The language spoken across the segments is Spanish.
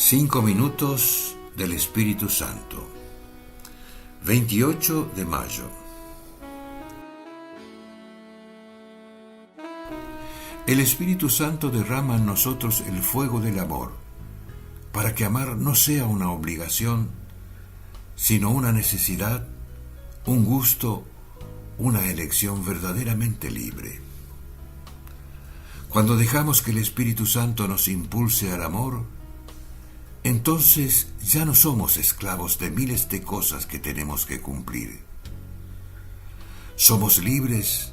5 minutos del Espíritu Santo. 28 de mayo. El Espíritu Santo derrama en nosotros el fuego del amor, para que amar no sea una obligación, sino una necesidad, un gusto, una elección verdaderamente libre. Cuando dejamos que el Espíritu Santo nos impulse al amor, entonces ya no somos esclavos de miles de cosas que tenemos que cumplir. Somos libres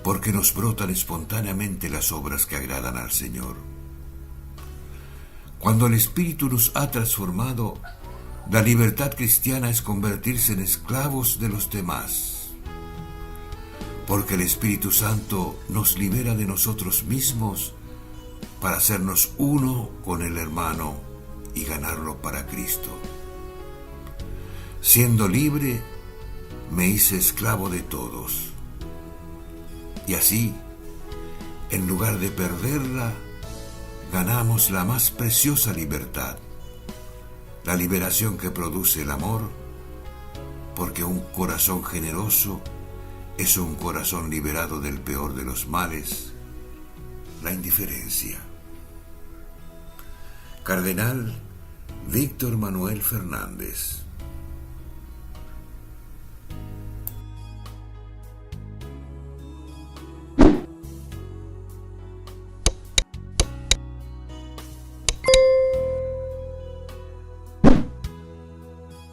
porque nos brotan espontáneamente las obras que agradan al Señor. Cuando el Espíritu nos ha transformado, la libertad cristiana es convertirse en esclavos de los demás, porque el Espíritu Santo nos libera de nosotros mismos para hacernos uno con el hermano y ganarlo para Cristo. Siendo libre, me hice esclavo de todos. Y así, en lugar de perderla, ganamos la más preciosa libertad, la liberación que produce el amor, porque un corazón generoso es un corazón liberado del peor de los males, la indiferencia. Cardenal Víctor Manuel Fernández.